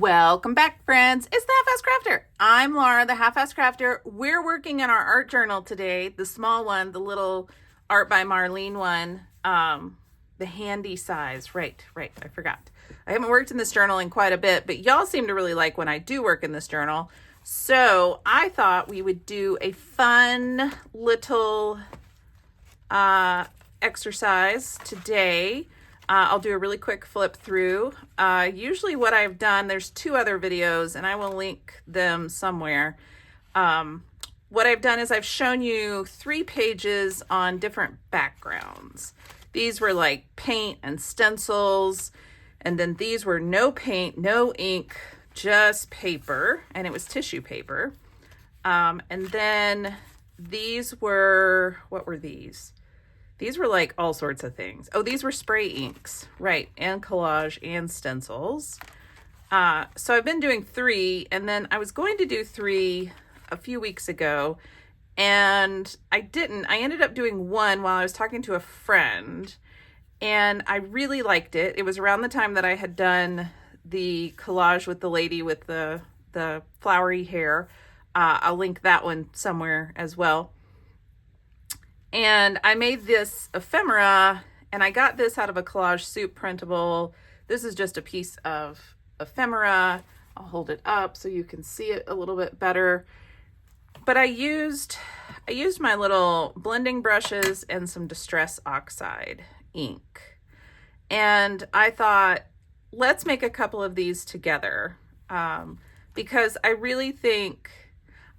Welcome back, friends. It's the Half-Ass Crafter. I'm Laura, the Half-Ass Crafter. We're working in our art journal today, the small one, the little Art by Marlene one, the handy size. Right, I forgot. I haven't worked in this journal in quite a bit, but y'all seem to really like when I do work in this journal. So I thought we would do a fun little exercise today. I'll do a really quick flip through. Usually what I've done, there's two other videos and I will link them somewhere. What I've done is I've shown you 3 pages on different backgrounds. These were like paint and stencils, and then these were no paint, no ink, just paper, and it was tissue paper. And then these were, what were these? These were like all sorts of things. Oh, these were spray inks, right, and collage and stencils. So I've been doing 3, and then I was going to do 3 a few weeks ago, and I didn't. I ended up doing 1 while I was talking to a friend, and I really liked it. It was around the time that I had done the collage with the lady with the flowery hair. I'll link that one somewhere as well. And I made this ephemera, and I got this out of a Collage Soup printable. This is just a piece of ephemera. I'll hold it up so you can see it a little bit better. But I used my little blending brushes and some Distress Oxide ink. And I thought, let's make a couple of these together, because I really think,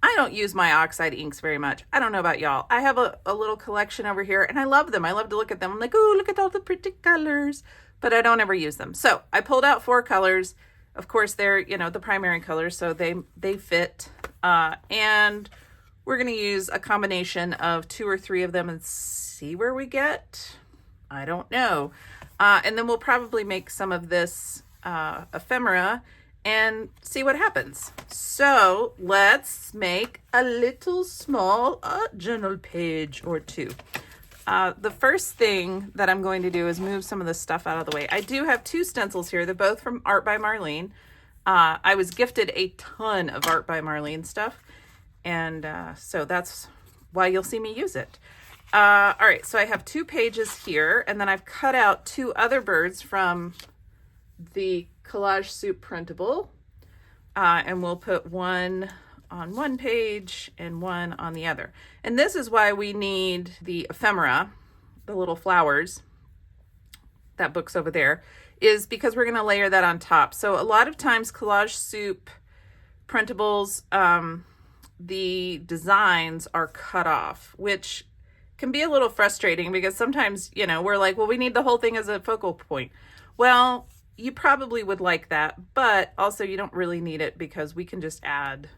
I don't use my oxide inks very much. I don't know about y'all. I have a little collection over here, and I love them. I love to look at them. I'm like, oh, look at all the pretty colors, but I don't ever use them. So I pulled out 4 colors. Of course, they're, the primary colors, so they fit. And we're going to use a combination of 2 or 3 of them and see where we get. I don't know. And then we'll probably make some of this ephemera and see what happens. So let's make a little small journal page or 2. The first thing that I'm going to do is move some of this stuff out of the way. I do have 2 stencils here. They're both from Art by Marlene. I was gifted a ton of Art by Marlene stuff, and so that's why you'll see me use it. All right, so I have 2 pages here, and then I've cut out 2 other birds from the Collage Soup printable, and we'll put one on one page and one on the other. And this is why we need the ephemera, the little flowers, that book's over there, is because we're going to layer that on top. So a lot of times Collage Soup printables, the designs are cut off, which can be a little frustrating because sometimes, we're like, well, we need the whole thing as a focal point. Well, you probably would like that, but also you don't really need it because we can just add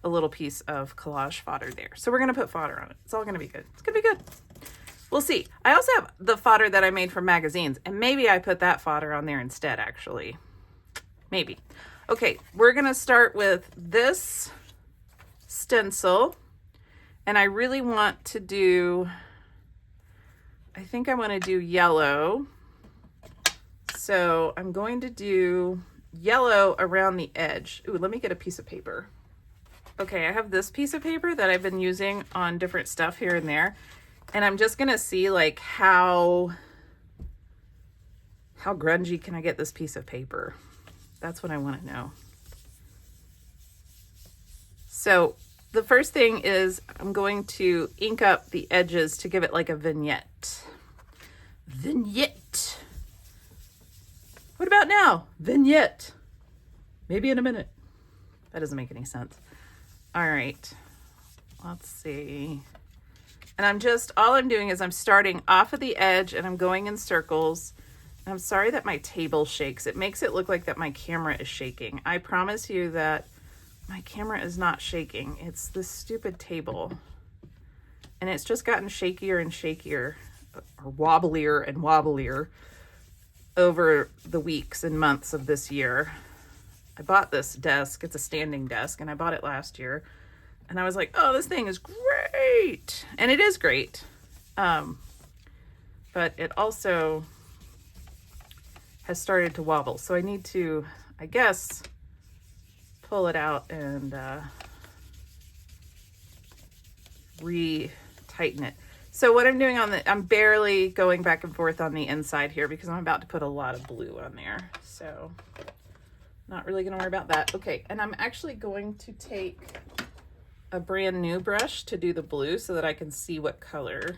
a little piece of collage fodder there. So we're going to put fodder on it. It's all going to be good. It's going to be good. We'll see. I also have the fodder that I made from magazines, and maybe I put that fodder on there instead, actually. Maybe. Okay, we're going to start with this stencil, and I really want to do, I think I want to do yellow. So I'm going to do yellow around the edge. Ooh, let me get a piece of paper. Okay, I have this piece of paper that I've been using on different stuff here and there. And I'm just gonna see like how grungy can I get this piece of paper? That's what I wanna know. So the first thing is I'm going to ink up the edges to give it like a vignette. Vignette. What about now? Vignette. Maybe in a minute. That doesn't make any sense. All right, let's see. And all I'm doing is I'm starting off of the edge and I'm going in circles. And I'm sorry that my table shakes. It makes it look like that my camera is shaking. I promise you that my camera is not shaking. It's this stupid table. And it's just gotten shakier and shakier, or wobblier and wobblier over the weeks and months of this year. I bought this desk. It's a standing desk, and I bought it last year. And I was like, oh, this thing is great. And it is great. But it also has started to wobble. So I need to, I guess, pull it out and re-tighten it. So what I'm doing I'm barely going back and forth on the inside here because I'm about to put a lot of blue on there. So not really gonna worry about that. Okay, and I'm actually going to take a brand new brush to do the blue so that I can see what color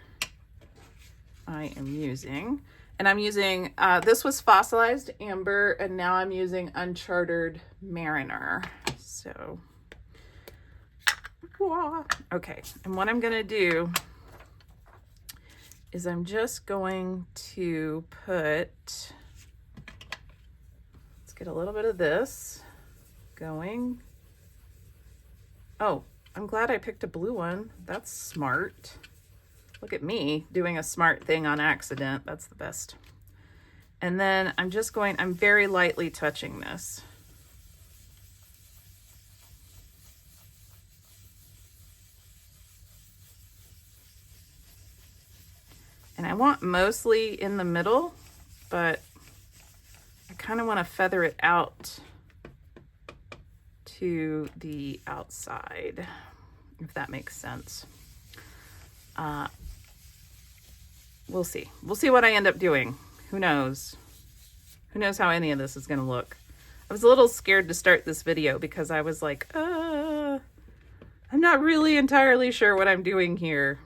I am using. And I'm using, this was Fossilized Amber, and now I'm using Uncharted Mariner. So, okay, and what I'm gonna do is I'm just going to put, let's get a little bit of this going. Oh, I'm glad I picked a blue one. That's smart. Look at me doing a smart thing on accident. That's the best. And then I'm very lightly touching this. And I want mostly in the middle, but I kind of want to feather it out to the outside, if that makes sense. We'll see. We'll see what I end up doing. Who knows? Who knows how any of this is going to look? I was a little scared to start this video because I was like, I'm not really entirely sure what I'm doing here.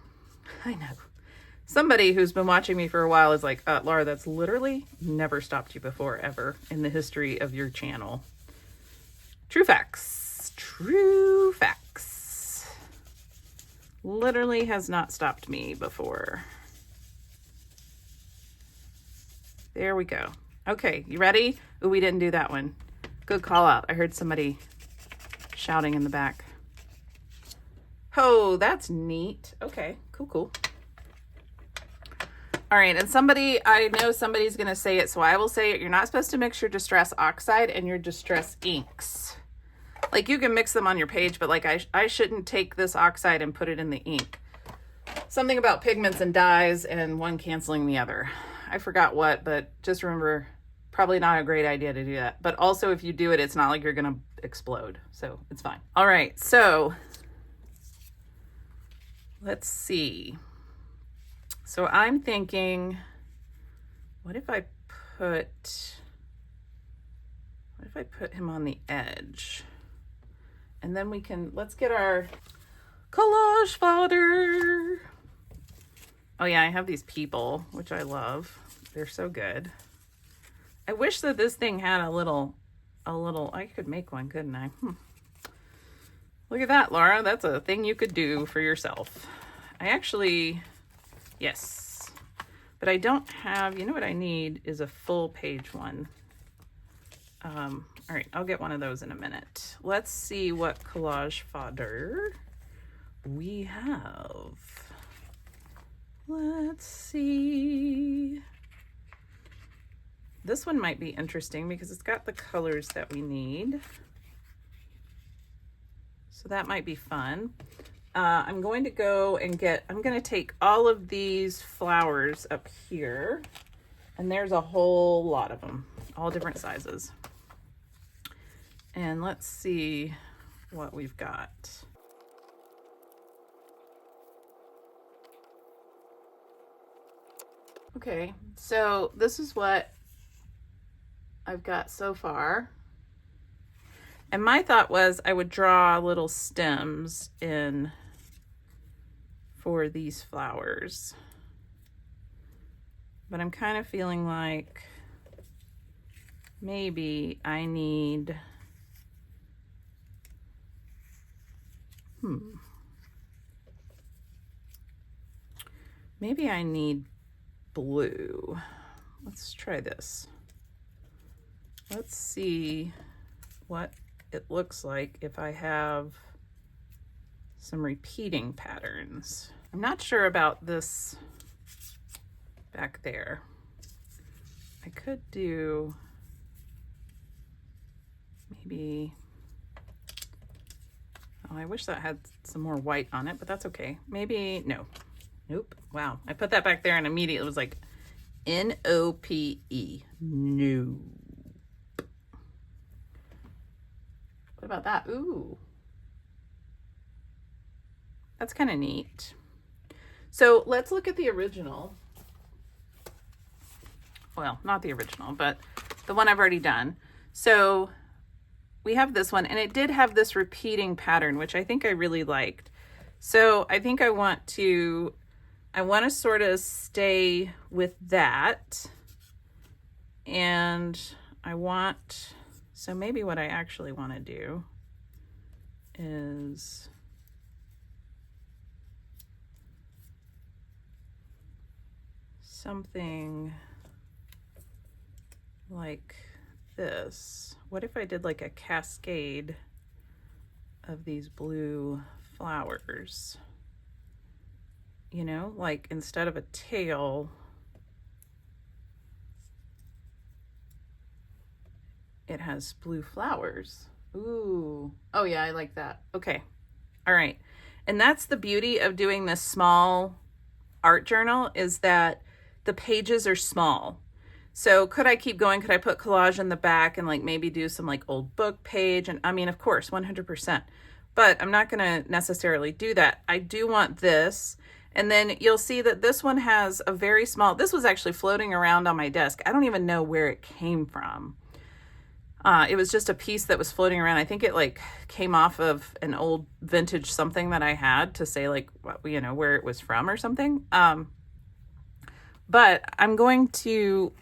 I know. Somebody who's been watching me for a while is like, Laura, that's literally never stopped you before, ever, in the history of your channel. True facts. True facts. Literally has not stopped me before. There we go. Okay, you ready? Oh, we didn't do that one. Good call out. I heard somebody shouting in the back. Oh, that's neat. Okay, cool. All right, and I know somebody's gonna say it, so I will say it. You're not supposed to mix your Distress Oxide and your Distress inks. Like, you can mix them on your page, but like I shouldn't take this oxide and put it in the ink. Something about pigments and dyes and one canceling the other. I forgot what, but just remember, probably not a great idea to do that. But also, if you do it, it's not like you're gonna explode, so it's fine. All right, so let's see. So I'm thinking, what if I put him on the edge? And then let's get our collage fodder. Oh yeah, I have these people, which I love. They're so good. I wish that this thing had a little, I could make one, couldn't I? Look at that, Laura. That's a thing you could do for yourself. Yes. But I don't have, you know what I need is a full page one. All right, I'll get one of those in a minute. Let's see what collage fodder we have. Let's see. This one might be interesting because it's got the colors that we need. So that might be fun. I'm going to go and I'm going to take all of these flowers up here, and there's a whole lot of them, all different sizes. And let's see what we've got. Okay, so this is what I've got so far. And my thought was I would draw little stems in for these flowers. But I'm kind of feeling like maybe I need, maybe I need blue. Let's try this. Let's see what it looks like if I have some repeating patterns. I'm not sure about this back there. I could do maybe, oh, I wish that had some more white on it, but that's okay. Maybe, no, nope. Wow, I put that back there and immediately it was like N-O-P-E, no. What about that? Ooh. That's kind of neat. So let's look at the original. Well, not the original, but the one I've already done. So we have this one, and it did have this repeating pattern, which I think I really liked. So I think I want to sort of stay with that. And so maybe what I actually want to do is something like this. What if I did like a cascade of these blue flowers? You know, like instead of a tail, it has blue flowers. Ooh. Oh yeah, I like that. Okay. All right. And that's the beauty of doing this small art journal, is that the pages are small. So could I keep going? Could I put collage in the back and like maybe do some like old book page? And I mean, of course, 100%. But I'm not going to necessarily do that. I do want this. And then you'll see that this one has a very small, this was actually floating around on my desk. I don't even know where it came from. It was just a piece that was floating around. I think it like came off of an old vintage something that I had to say like, you know, where it was from or something. But I'm going to,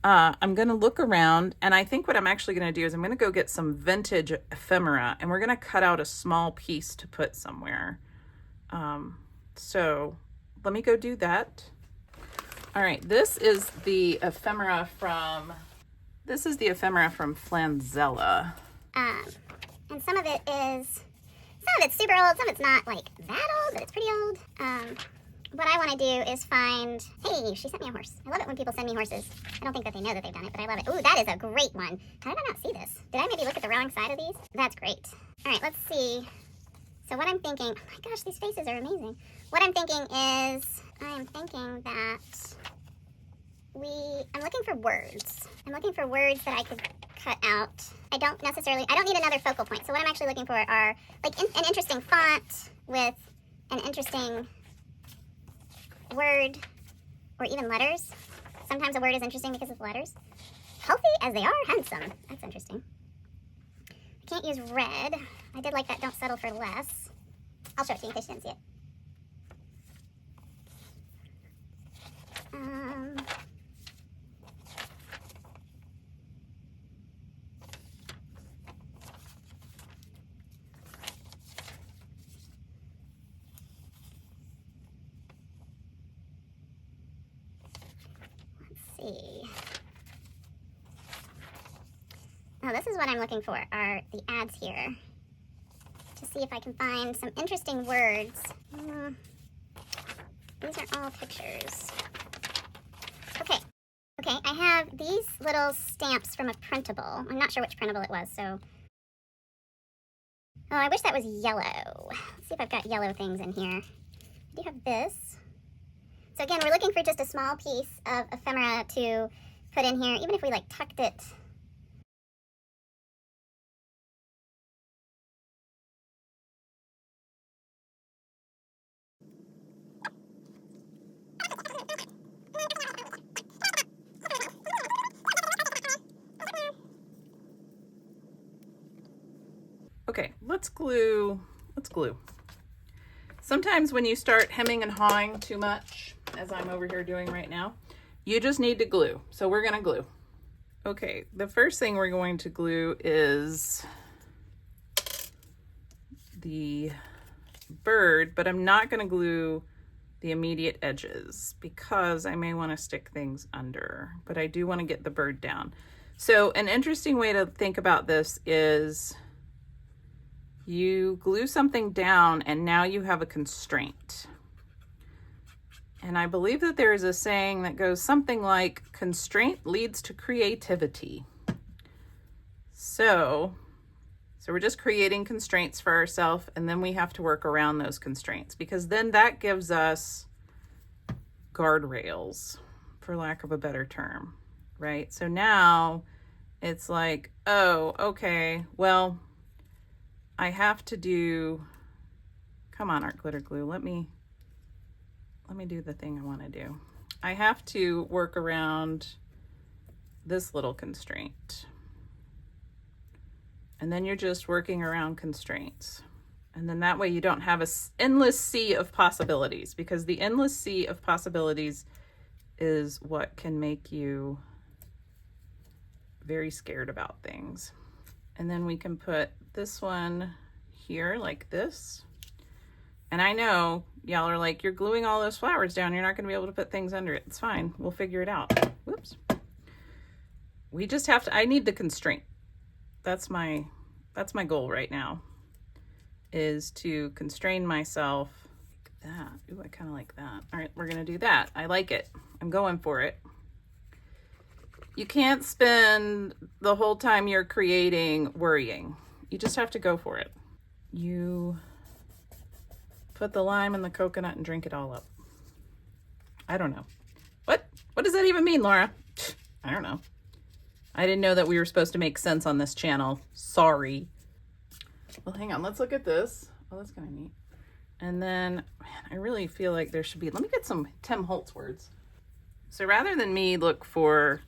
I'm going to look around, and I think what I'm actually going to do is I'm going to go get some vintage ephemera, and we're going to cut out a small piece to put somewhere. So let me go do that. All right, this is the ephemera from Flanzella. And some of it's super old, some of it's not like that old, but it's pretty old. What I want to do is find, hey, she sent me a horse. I love it when people send me horses. I don't think that they know that they've done it, but I love it. Ooh, that is a great one. How did I not see this? Did I maybe look at the wrong side of these? That's great. All right, let's see. So what I'm thinking, oh my gosh, these faces are amazing. What I'm thinking is, I am thinking that I'm looking for words. I'm looking for words that I could cut out. I don't need another focal point. So what I'm actually looking for are like an interesting font with an interesting word or even letters. Sometimes a word is interesting because of the letters. Healthy as they are, handsome. That's interesting. I can't use red. I did like that don't settle for less. I'll show it to you in case you didn't see it. See. Oh, this is what I'm looking for, are the ads here. To see if I can find some interesting words. These are all pictures. Okay, I have these little stamps from a printable. I'm not sure which printable it was, so. Oh, I wish that was yellow. Let's see if I've got yellow things in here. I do have this. So again, we're looking for just a small piece of ephemera to put in here, even if we like tucked it. Okay, let's glue. Sometimes when you start hemming and hawing too much, as I'm over here doing right now, you just need to glue. So we're gonna glue. Okay, the first thing we're going to glue is the bird, but I'm not gonna glue the immediate edges because I may wanna stick things under, but I do wanna get the bird down. So an interesting way to think about this is you glue something down and now you have a constraint. And I believe that there is a saying that goes something like, constraint leads to creativity. So we're just creating constraints for ourselves, and then we have to work around those constraints, because then that gives us guardrails, for lack of a better term, right? So now it's like, oh, okay, well, I have to do, come on, art glitter glue, let me do the thing I want to do. I have to work around this little constraint. And then you're just working around constraints. And then that way you don't have an endless sea of possibilities, because the endless sea of possibilities is what can make you very scared about things. And then we can put this one here like this. And I know y'all are like, you're gluing all those flowers down, you're not going to be able to put things under it. It's fine, we'll figure it out. Whoops. We just have to, I need the constraint. That's my goal right now, is to constrain myself like that. Ooh, I kind of like that. All right, we're going to do that. I like it. I'm going for it. You can't spend the whole time you're creating worrying. You just have to go for it. You put the lime in the coconut and drink it all up. I don't know. What does that even mean, Laura? I don't know. I didn't know that we were supposed to make sense on this channel. Sorry. Well, hang on. Let's look at this. Oh, that's kind of neat. And then, man, I really feel like there should be, let me get some Tim Holtz words. So rather than me look for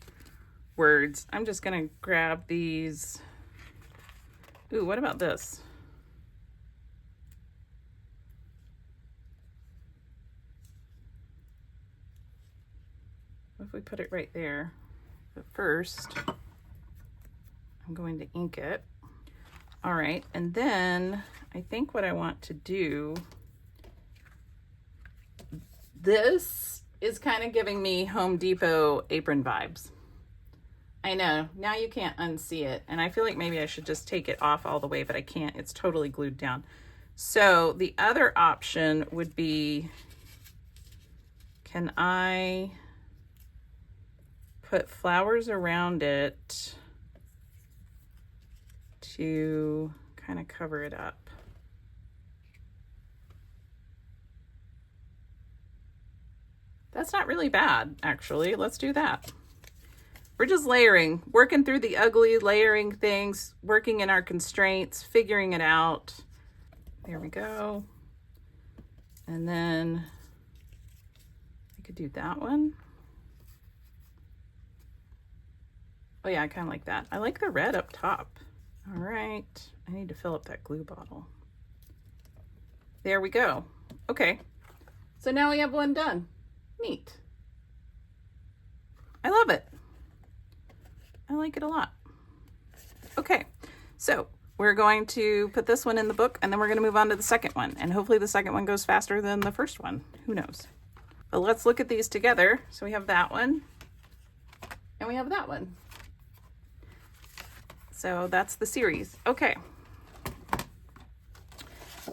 words, I'm just going to grab these. Ooh, what about this? What if we put it right there? But first, I'm going to ink it. All right, and then I think what I want to do, this is kind of giving me Home Depot apron vibes. I know, now you can't unsee it, and I feel like maybe I should just take it off all the way, but I can't, it's totally glued down. So the other option would be, can I put flowers around it to kind of cover it up? That's not really bad, actually. Let's do that. We're just layering, working through the ugly, layering things, working in our constraints, figuring it out. There we go. And then I could do that one. Oh yeah, I kind of like that. I like the red up top. All right, I need to fill up that glue bottle. There we go. Okay, so now we have one done. Neat. I love it. I like it a lot. Okay, so we're going to put this one in the book, and then we're going to move on to the second one, and hopefully the second one goes faster than the first one. Who knows? But let's look at these together. So we have that one, and we have that one. So that's the series. Okay.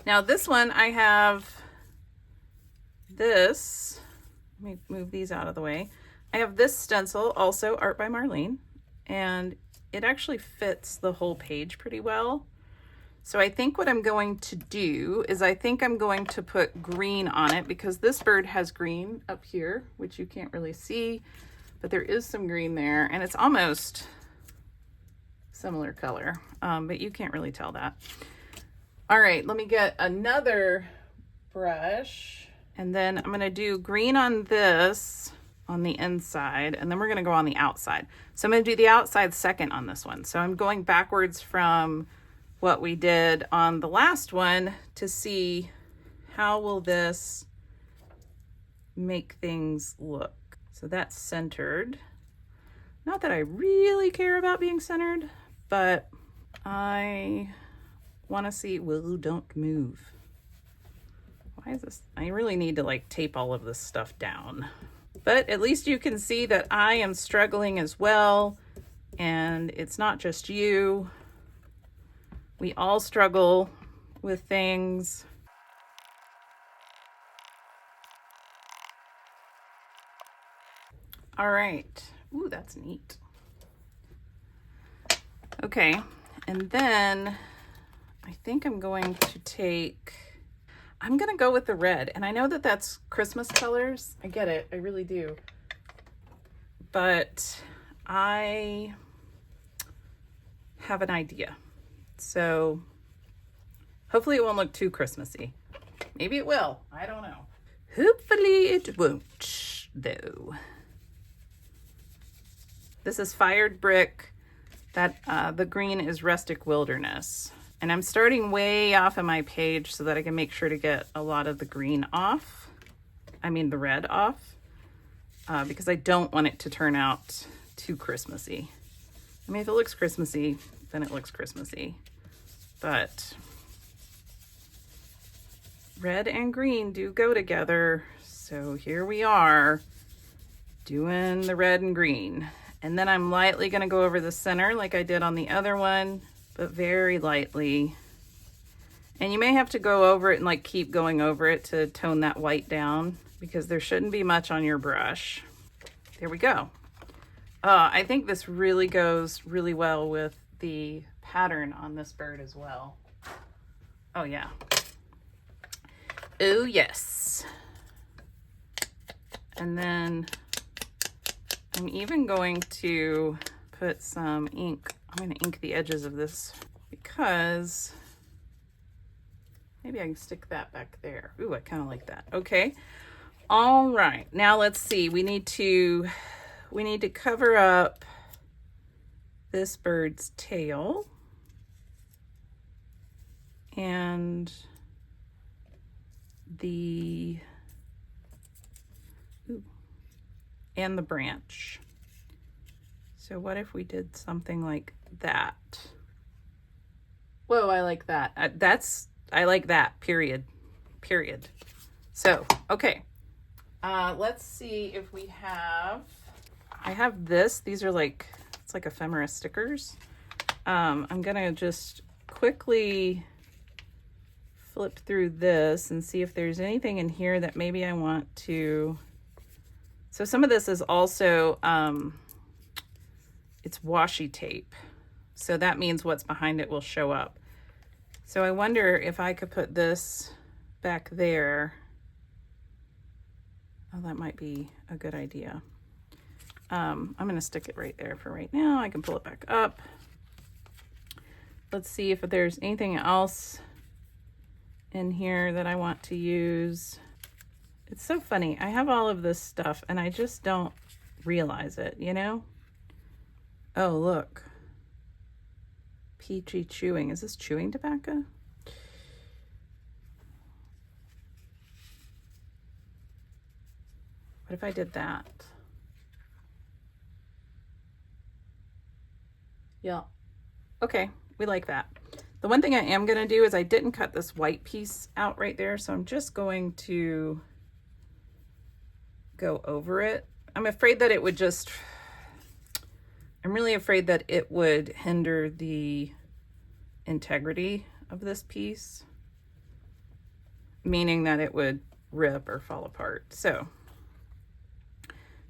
Now this one, I have this. Let me move these out of the way. I have this stencil, also art by Marlene, and it actually fits the whole page pretty well. So I think what I'm going to do is I think I'm going to put green on it, because this bird has green up here, which you can't really see, but there is some green there, and it's almost similar color, but you can't really tell that. All right, let me get another brush, and then I'm gonna do green on this on the inside, and then we're gonna go on the outside. So I'm gonna do the outside second on this one. So I'm going backwards from what we did on the last one to see how will this make things look. So that's centered. Not that I really care about being centered, but I want to see, whoa, don't move. Why is this? I really need to like tape all of this stuff down. But at least you can see that I am struggling as well, and it's not just you. We all struggle with things. All right. Ooh, that's neat. Okay, and then I think I'm going to take, I'm gonna go with the red, and I know that that's Christmas colors. I get it, I really do. But I have an idea. So hopefully it won't look too Christmassy. Maybe it will. I don't know. Hopefully it won't, though. This is Fired Brick. That the green is Rustic Wilderness. And I'm starting way off of my page so that I can make sure to get a lot of the green off. I mean the red off. Because I don't want it to turn out too Christmassy. I mean, if it looks Christmassy, then it looks Christmassy. But red and green do go together. So here we are doing the red and green. And then I'm lightly going to go over the center like I did on the other one, but very lightly. And you may have to go over it and like keep going over it to tone that white down because there shouldn't be much on your brush. There we go. I think this really goes really well with the pattern on this bird as well. Oh yeah. Oh yes. And then I'm even going to put some ink. I'm going to ink the edges of this because maybe I can stick that back there. Ooh, I kind of like that. Okay. All right. Now let's see. We need to cover up this bird's tail and the branch. So what if we did something like that? Whoa, I like that. I like that, period. So, okay. Let's see if we have, I have this. These are like, it's like ephemera stickers. I'm gonna just quickly flip through this and see if there's anything in here that maybe I want to. So some of this is also, it's washi tape. So that means what's behind it will show up. So I wonder if I could put this back there. Oh, that might be a good idea. I'm gonna stick it right there for right now. I can pull it back up. Let's see if there's anything else in here that I want to use. It's so funny. I have all of this stuff and I just don't realize it, you know? Oh, look. Peachy chewing. Is this chewing tobacco? What if I did that? Yeah. Okay, we like that. The one thing I am going to do is I didn't cut this white piece out right there, so I'm just going to go over it. I'm afraid that it would just, I'm really afraid that it would hinder the integrity of this piece, meaning that it would rip or fall apart. So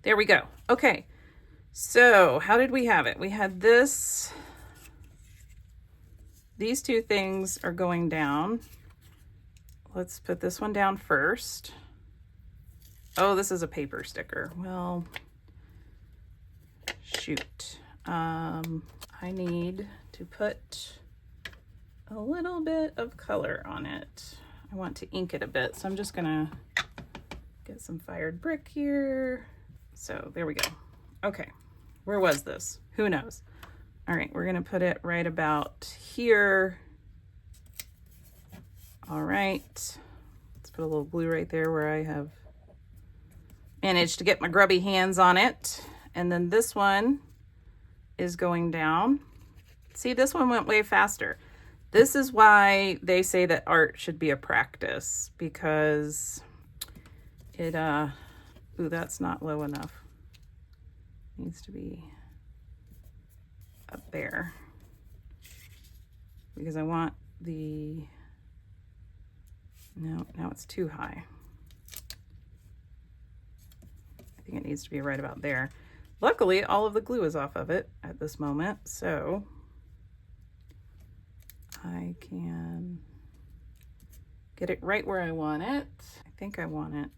there we go. Okay, so how did we have it? We had this, these two things are going down. Let's put this one down first. Oh, this is a paper sticker. Well, shoot. I need to put a little bit of color on it. I want to ink it a bit, so I'm just gonna get some fired brick here. So there we go. Okay, where was this? Who knows? All right, we're gonna put it right about here. All right, let's put a little glue right there where I have managed to get my grubby hands on it. And then this one is going down. See, this one went way faster. This is why they say that art should be a practice, because it, ooh, that's not low enough. Needs to be up there, because I want the, no, now it's too high. I think it needs to be right about there. Luckily, all of the glue is off of it at this moment, so I can get it right where I want it. I think I want it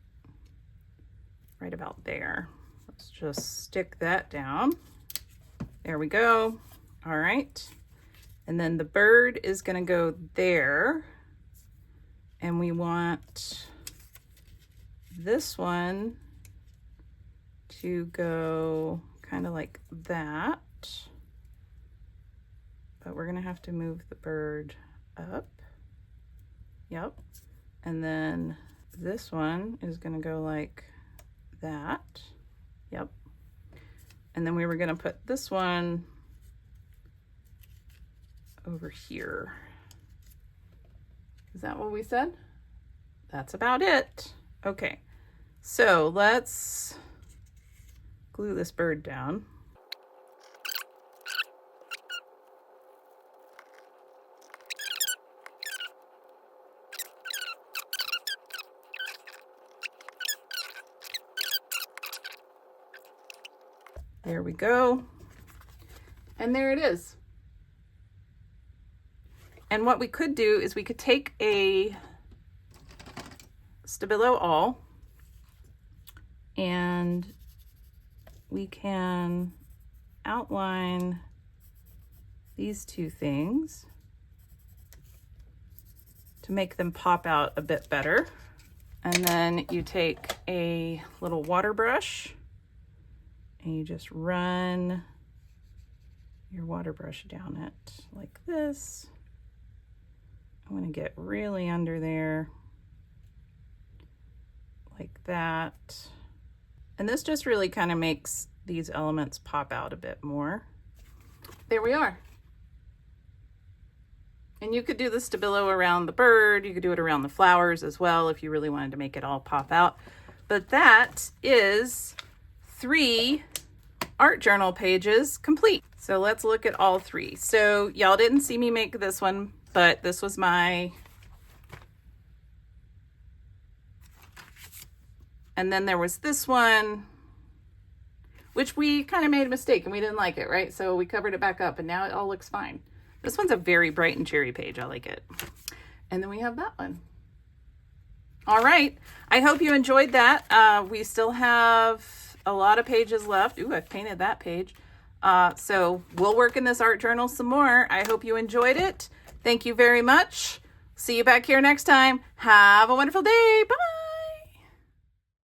right about there. Let's just stick that down. There we go. All right. And then the bird is going to go there. And we want this one to go kind of like that. But we're going to have to move the bird up. Yep. And then this one is going to go like that. Yep. And then we were going to put this one over here. Is that what we said? That's about it. Okay, so let's glue this bird down. There we go. And there it is. And what we could do is we could take a Stabilo awl and we can outline these two things to make them pop out a bit better. And then you take a little water brush and you just run your water brush down it like this. I'm going to get really under there like that. And this just really kind of makes these elements pop out a bit more. There we are. And you could do the Stabilo around the bird. You could do it around the flowers as well if you really wanted to make it all pop out. But that is 3 art journal pages complete. So let's look at all 3. So y'all didn't see me make this one, but this was my, and then there was this one, which we kind of made a mistake and we didn't like it, right? So we covered it back up and now it all looks fine. This one's a very bright and cheery page. I like it. And then we have that one. All right. I hope you enjoyed that. We still have a lot of pages left. Ooh, I've painted that page. So we'll work in this art journal some more. I hope you enjoyed it. Thank you very much. See you back here next time. Have a wonderful day. Bye.